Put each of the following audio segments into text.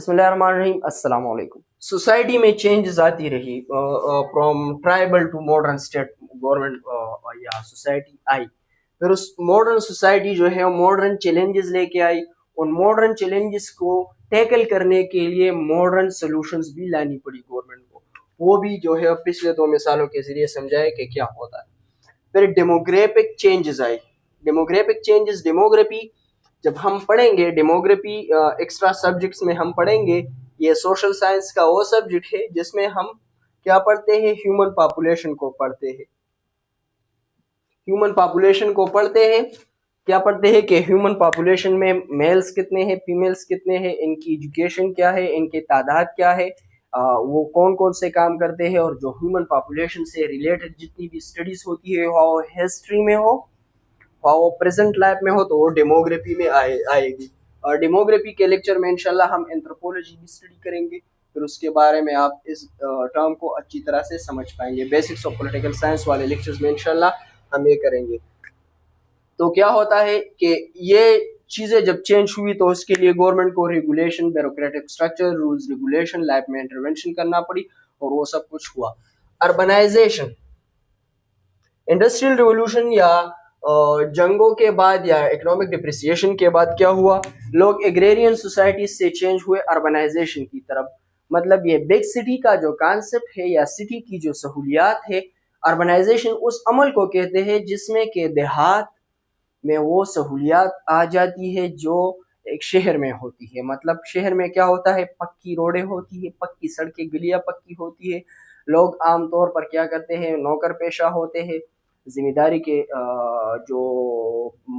بسم اللہ الرحمن الرحیم. السلام علیکم. سوسائٹی میں چینجز آتی رہی from tribal to modern state government یا سوسائٹی آئی. پھر اس ماڈرن سوسائٹی جو ہے ماڈرن چیلنجز لے کے آئی. ان ماڈرن چیلنجز کو ٹیکل کرنے کے لیے ماڈرن سولوشنز بھی لانی پڑی گورنمنٹ کو. وہ بھی جو ہے پچھلے 2 مثالوں کے ذریعے سمجھائے کہ کیا ہوتا ہے. پھر ڈیموگرافک چینجز آئی. ڈیموگرافک چینجز ڈیموگرافی جب ہم پڑھیں گے ڈیموگرافی ایکسٹرا سبجیکٹس میں ہم پڑھیں گے. یہ سوشل سائنس کا وہ سبجیکٹ ہے جس میں ہم کیا پڑھتے ہیں, ہیومن پاپولیشن کو پڑھتے ہیں. ہیومن پاپولیشن کو پڑھتے ہیں. کیا پڑھتے ہیں کہ ہیومن پاپولیشن میں میلز کتنے ہیں, فیمیلز کتنے ہیں, ان کی ایجوکیشن کیا ہے, ان کی تعداد کیا ہے, وہ کون کون سے کام کرتے ہیں. اور جو ہیومن پاپولیشن سے ریلیٹڈ جتنی بھی اسٹڈیز ہوتی ہے وہ ہسٹری میں ہو وہ پریزنٹ لائف میں ہو تو وہ ڈیموگرافی میں آئے گی. اور ڈیموگرافی کے لیکچر میں انشاءاللہ ہم اینتھروپولوجی بھی اسٹڈی کریں گے. پھر اس کے بارے میں آپ اس ٹرم کو اچھی طرح سے سمجھ پائیں گے. بیسکس آف پولیٹیکل سائنس والے لیکچرز میں انشاءاللہ ہم یہ کریں گے. تو کیا ہوتا ہے کہ یہ چیزیں جب چینج ہوئی تو اس کے لیے گورنمنٹ کو regulation, bureaucratic structure, rules regulation, life میں انٹرونشن کرنا پڑی اور وہ سب کچھ ہوا. اربنائزیشن, انڈسٹریل ریولوشن یا جنگوں کے بعد یا اکنامک ڈپریسیشن کے بعد کیا ہوا, لوگ ایگریرین سوسائٹیز سے چینج ہوئے اربنائزیشن کی طرف. مطلب یہ بگ سٹی کا جو کانسیپٹ ہے یا سٹی کی جو سہولیات ہے, اربنائزیشن اس عمل کو کہتے ہیں جس میں کہ دیہات میں وہ سہولیات آ جاتی ہے جو ایک شہر میں ہوتی ہے. مطلب شہر میں کیا ہوتا ہے, پکی روڈیں ہوتی ہے, پکی سڑکیں, گلیاں پکی ہوتی ہے. لوگ عام طور پر کیا کرتے ہیں, نوکر پیشہ ہوتے ہیں, ذمہ داری کے جو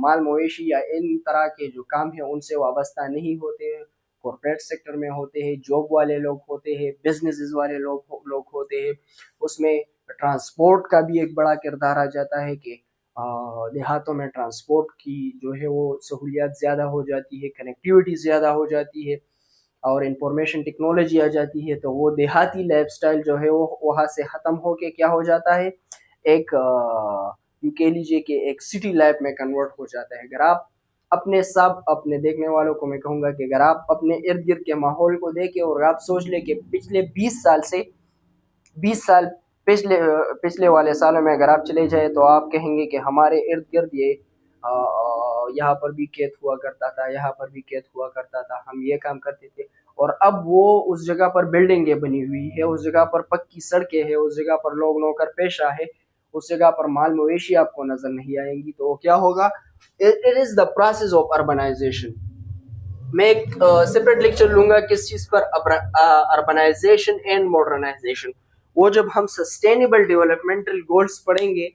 مال مویشی یا ان طرح کے جو کام ہیں ان سے وابستہ نہیں ہوتے. کارپوریٹ سیکٹر میں ہوتے ہیں, جاب والے لوگ ہوتے ہیں, بزنسز والے لوگ ہوتے ہیں. اس میں ٹرانسپورٹ کا بھی ایک بڑا کردار آ جاتا ہے کہ دیہاتوں میں ٹرانسپورٹ کی جو ہے وہ سہولیات زیادہ ہو جاتی ہے, کنیکٹیوٹی زیادہ ہو جاتی ہے اور انفارمیشن ٹیکنالوجی آ جاتی ہے. تو وہ دیہاتی لائف سٹائل جو ہے وہ وہاں سے ختم ہو کے کیا ہو جاتا ہے, ایک یوں کہہ لیجیے کہ ایک سٹی لائف میں کنورٹ ہو جاتا ہے. اگر آپ اپنے دیکھنے والوں کو میں کہوں گا کہ اگر آپ اپنے ارد گرد کے ماحول کو دیکھیں اور آپ سوچ لیں کہ پچھلے 20 سال پچھلے والے سالوں میں اگر آپ چلے جائیں تو آپ کہیں گے کہ ہمارے ارد گرد یہ یہاں پر بھی کھیت ہوا کرتا تھا, یہاں پر بھی کھیت ہوا کرتا تھا, ہم یہ کام کرتے تھے. اور اب وہ اس جگہ پر بلڈنگیں بنی ہوئی ہے, اس جگہ پر پکی سڑکیں ہیں, اس جگہ پر لوگ نوکر پیشہ ہے, اس جگہ پر مال مویشی آپ کو نظر نہیں آئیں گی. تو کیا ہوگا, it is the process of urbanisation. میں ایک سپریٹ لیکچر لوں گا کس چیز پر, اربنائزیشن اینڈ ماڈرنائزیشن. وہ جب ہم سسٹینیبل ڈیولپمنٹل گولز پڑھیں گے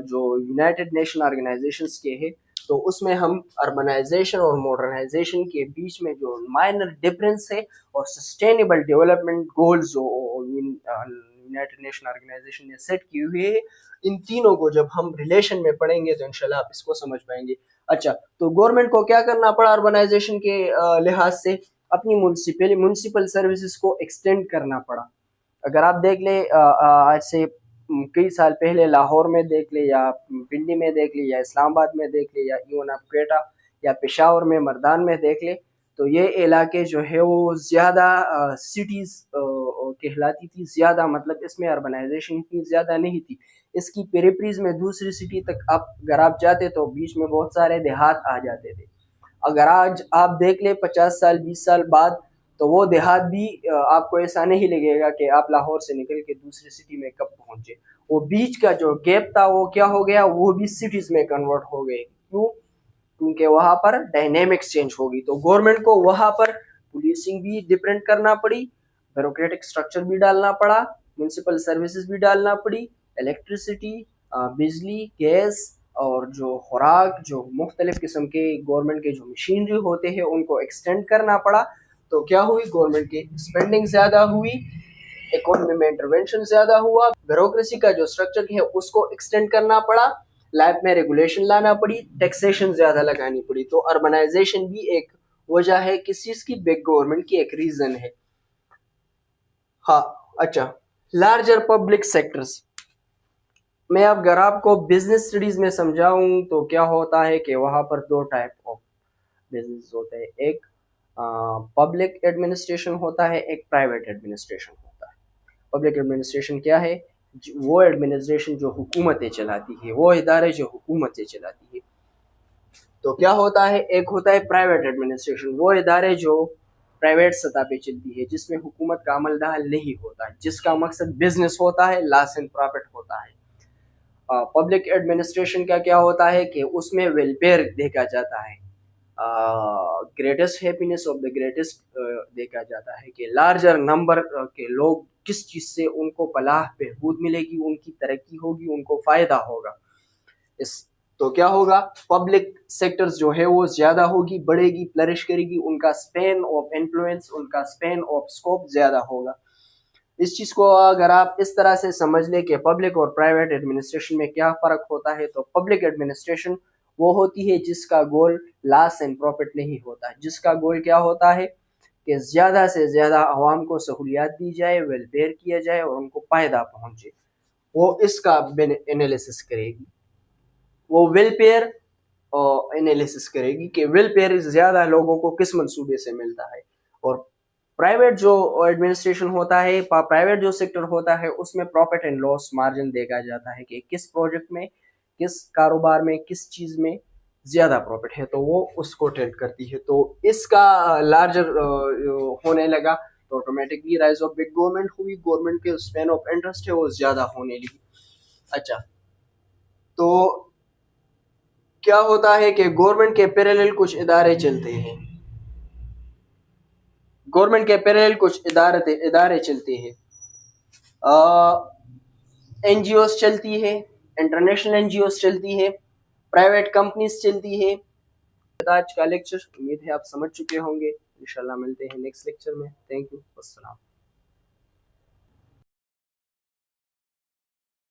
جو یونائٹڈ نیشن آرگنائزیشنز کے ہیں, تو اس میں ہم اربنائزیشن اور ماڈرنائزیشن کے بیچ میں جو مائنر ڈفرینس ہے اور سسٹینیبل ڈیولپمنٹ گولز جو یونائٹڈ نیشن آرگنائزیشن نے سیٹ کی ہوئی ہے, ان تینوں کو جب ہم ریلیشن میں پڑھیں گے تو انشاءاللہ آپ اس کو سمجھ پائیں گے. اچھا, تو گورنمنٹ کو کیا کرنا پڑا اربنائزیشن کے لحاظ سے, اپنی میونسپل سروسز کو ایکسٹینڈ کرنا پڑا. اگر آپ دیکھ لیں آج سے کئی سال پہلے لاہور میں دیکھ لیں یا پنڈی میں دیکھ لیں یا اسلام آباد میں دیکھ لیں یا ایون آپ کوئٹہ یا پشاور میں مردان میں دیکھ لیں, تو یہ علاقے جو ہے وہ زیادہ سٹیز کہلاتی تھی زیادہ. مطلب اس میں اربنائزیشن اتنی زیادہ نہیں تھی. اس کی پیریفریز میں دوسری سٹی تک اگر آپ جاتے تو بیچ میں بہت سارے دیہات آ جاتے تھے. اگر آج آپ دیکھ لیں 50 سال 20 سال بعد تو وہ دیہات بھی آپ کو ایسا نہیں لگے گا کہ آپ لاہور سے نکل کے دوسری سٹی میں کب پہنچے. وہ بیچ کا جو گیپ تھا وہ کیا ہو گیا, وہ بھی سٹیز میں کنورٹ ہو گئے. کیوں؟ کیونکہ وہاں پر ڈائنامکس چینج ہوگی. تو گورنمنٹ کو وہاں پر پولیسنگ بھی ڈفرینٹ کرنا پڑی, بیوروکریٹک اسٹرکچر بھی ڈالنا پڑا, میونسپل سروسز بھی ڈالنا پڑی, الیکٹریسٹی, بجلی, گیس اور جو خوراک, جو مختلف قسم کے گورنمنٹ کے جو مشینری ہوتے ہیں ان کو ایکسٹینڈ کرنا پڑا. تو کیا ہوئی, گورنمنٹ کی اسپینڈنگ زیادہ ہوئی, اکانومی میں انٹرونشن زیادہ ہوا, بیوروکریسی کا جو اسٹرکچر ہے اس کو ایکسٹینڈ کرنا پڑا, لائف میں ریگولیشن لانا پڑی, ٹیکسیشن زیادہ لگانی پڑی. تو اربنائزیشن بھی ایک وجہ ہے کس چیز کی, بگ گورنمنٹ کی ایک ریزن ہے. ہاں اچھا, لارجر پبلک سیکٹرز میں اب اگر آپ کو بزنس اسٹڈیز میں سمجھاؤں تو کیا ہوتا ہے کہ وہاں پر 2 ٹائپ آف بزنس ہوتے ہیں. ایک پبلک ایڈمنسٹریشن ہوتا ہے، ایک پرائیویٹ ایڈمنسٹریشن ہوتا ہے. پبلک ایڈمنسٹریشن کیا ہے؟ وہ ایڈمنسٹریشن جو حکومتیں چلاتی ہے، وہ ادارے جو حکومتیں چلاتی ہے. تو کیا ہوتا ہے؟ ایک ہوتا ہے پرائیویٹ ایڈمنسٹریشن، وہ ادارے جو پرائیویٹ سطح پہ چلتی ہے، جس میں حکومت کا عمل دخل نہیں ہوتا ہے، جس کا مقصد بزنس ہوتا ہے، لاس اینڈ پرافٹ ہوتا ہے. پبلک ایڈمنسٹریشن کا کیا ہوتا ہے کہ اس میں ویلفیئر دیکھا جاتا ہے، greatest happiness of the greatest دیکھا جاتا ہے کہ لارجر نمبر کے لوگ کس چیز سے ان کو فلاح بہبود ملے گی، ان کی ترقی ہوگی، ان کو فائدہ ہوگا. تو کیا ہوگا؟ پبلک سیکٹرز جو ہے وہ زیادہ ہوگی، بڑھے گی، فلرش کرے گی، ان کا اسپین آف انفلوئنس، ان کا اسپین آف اسکوپ زیادہ ہوگا. اس چیز کو اگر آپ اس طرح سے سمجھ لیں کہ پبلک اور پرائیویٹ ایڈمنسٹریشن میں کیا فرق ہوتا ہے، تو پبلک ایڈمنسٹریشن وہ ہوتی ہے جس کا گول لاس اینڈ پروفٹ نہیں ہوتا، جس کا گول کیا ہوتا ہے کہ زیادہ سے زیادہ عوام کو سہولیات دی جائے، ویلفیئر کیا جائے اور ان کو فائدہ پہنچے. وہ اس کا انالیسس کرے گی، وہ ویلفیئر انالیسس کرے گی کہ ویلفیئر زیادہ لوگوں کو کس منصوبے سے ملتا ہے. اور پرائیویٹ جو ایڈمنسٹریشن ہوتا ہے، پرائیویٹ جو سیکٹر ہوتا ہے، اس میں پروفٹ اینڈ لاس مارجن دیکھا جاتا ہے کہ کس پروجیکٹ میں، کس کاروبار میں، کس چیز میں زیادہ پروفٹ ہے، تو وہ اس کو ٹریڈ کرتی ہے. تو اس کا لارجر ہونے لگا تو automatically rise of big government ہوئی، گورنمنٹ کے اسپین آف انٹرسٹ ہے وہ زیادہ ہونے لگی. اچھا، تو کیا ہوتا ہے کہ گورنمنٹ کے پیرالل کچھ ادارے چلتے ہیں، گورنمنٹ کے پیرالل کچھ ادارے چلتے ہیں. این جی اوز چلتی ہے، انٹرنیشنل این جی اوز چلتی ہے، پرائیویٹ کمپنیز چلتی ہے. آج کا لیکچر امید ہے آپ سمجھ چکے ہوں گے. انشاءاللہ ملتے ہیں نیکسٹ لیکچر میں. تھینک یو، السلام.